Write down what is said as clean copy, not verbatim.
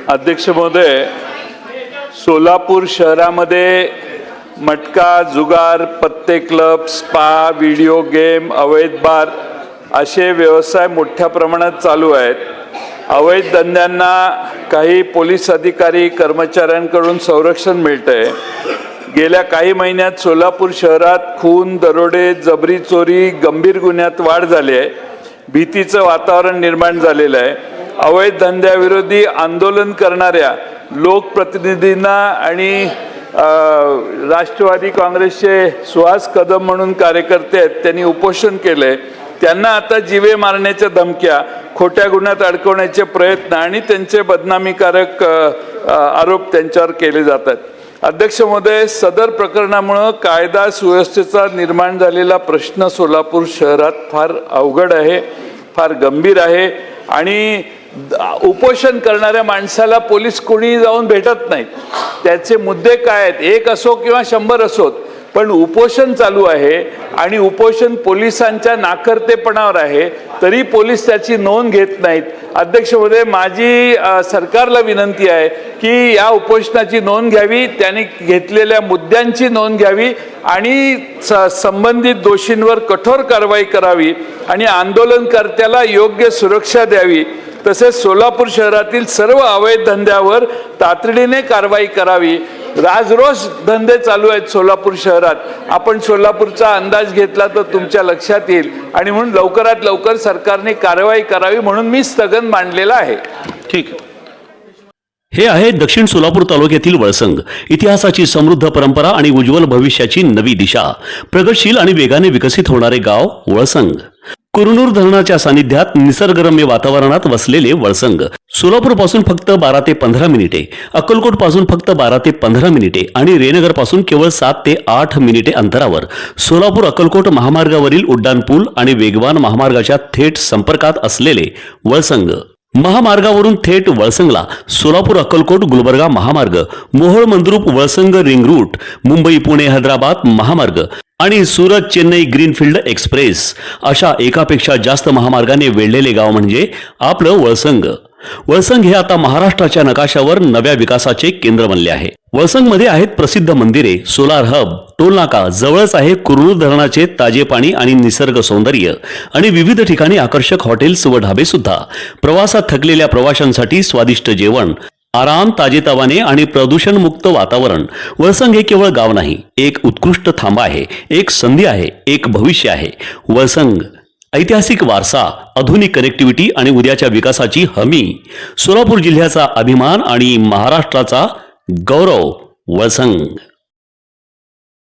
अध्यक्ष महोदय, सोलापूर शहरामध्ये मटका, जुगार, पत्ते क्लब, स्पा, व्हिडिओ गेम, अवैध बार असे व्यवसाय मोठ्या प्रमाणात चालू आहेत। अवैध धंद्यांना काही पोलीस अधिकारी कर्मचाऱ्यांकडून संरक्षण मिळतंय। गेल्या काही महिन्यात सोलापूर शहरात खून, दरोडे, जबरी चोरी, गंभीर गुन्ह्यात वाढ झाली आहे। भीतीचं वातावरण निर्माण झालेलं आहे। अवैध धंद्याविरोधी आंदोलन करणाऱ्या लोकप्रतिनिधींना आणि राष्ट्रवादी काँग्रेसचे सुहास कदम म्हणून कार्यकर्ते आहेत, त्यांनी उपोषण केले। त्यांना आता जीवे मारण्याच्या धमक्या, खोट्या गुन्ह्यात अडकवण्याचे प्रयत्न आणि त्यांचे बदनामीकारक आरोप त्यांच्यावर केले जातात। अध्यक्ष महोदय, सदर प्रकरणामुळे कायदा सुव्यवस्थेचा निर्माण झालेला प्रश्न सोलापूर शहरात फार अवघड आहे, फार गंभीर आहे आणि उपोषण करणाऱ्या माणसाला पोलीस कोणी जाऊन भेटत नाहीत। त्याचे मुद्दे काय आहेत, एक असो किंवा 100 असोत, पण उपोषण चालू आहे आणि उपोषण पोलिसांच्या नाकर्तेपणावर आहे, तरी पोलीस त्याची नोंद घेत नाहीत। अध्यक्ष महोदय, माझी सरकारला विनंती आहे की या उपोषणाची नोंद घ्यावी, त्यांनी घेतलेल्या मुद्द्यांची नोंद घ्यावी आणि संबंधित दोषींवर कठोर कारवाई करावी आणि आंदोलनकर्त्याला योग्य सुरक्षा द्यावी। तसेच सोलापूर शहरातील सर्व अवैध धंद्यावर तातडीने कारवाई करावी। राजरोस धंदे चालू आहेत सोलापूर शहरात। आपण सोलापूरचा अंदाज घेतला तर तुमच्या लक्षात येईल आणि म्हणून लवकरात लवकर सरकारने कारवाई करावी म्हणून मी स्थगन मांडलेला आहे। ठीक। हे आहे दक्षिण सोलापूर तालुक्यातील वळसंग। इतिहासाची समृद्ध परंपरा आणि उज्ज्वल भविष्याची नवी दिशा, प्रगतशील आणि वेगाने विकसित होणारे गाव वळसंग। कुरनूर धरणाच्या सानिध्यात निसर्गरम्य वातावरणात वसलेले वळसंग सोलापूर पासून फक्त 12 ते 15 मिनिटे, अक्कलकोट पासून फक्त 12 ते 15 मिनिटे आणि रेणनगर पासून केवळ 7 ते 8 मिनिटे अंतरावर सोलापूर अक्कलकोट महामार्गावरील उड्डाण पूल आणि वेगवान महामार्गाच्या थेट संपर्कात असलेले वळसंग। महामार्गावरून थेट वळसंगला सोलापूर अक्कलकोट गुलबर्गा महामार्ग, मोहोळ मंद्रुप वळसंग रिंग रूट, मुंबई पुणे हैदराबाद महामार्ग आणि सुरत चेन्नई ग्रीनफील्ड एक्सप्रेस अशा एकापेक्षा जास्त महामार्गाने वेढलेले गाव म्हणजे आपलं वळसंग। वळसंग हे आता महाराष्ट्राच्या नकाशावर नव्या विकासाचे केंद्र बनले आहे। वळसंग मध्ये आहेत प्रसिद्ध मंदिरे, सोलार हब, टोलनाका, जवळच आहे कुरनूर धरणाचे ताजे पाणी आणि निसर्ग सौंदर्य आणि विविध ठिकाणी आकर्षक हॉटेल्स व ढाबे सुद्धा। प्रवासात थकलेल्या प्रवाशांसाठी स्वादिष्ट जेवण, आराम, ताजेतवाने आणि प्रदूषण मुक्त वातावरण। वळसंग हे केवळ गाव नाही, एक उत्कृष्ट थांबा आहे, एक संधी आहे, एक भविष्य आहे। वळसंग ऐतिहासिक वारसा, आधुनिक कनेक्टिव्हिटी आणि उद्याच्या विकासाची हमी। सोलापूर जिल्ह्याचा अभिमान आणि महाराष्ट्राचा गौरव। वळसंग।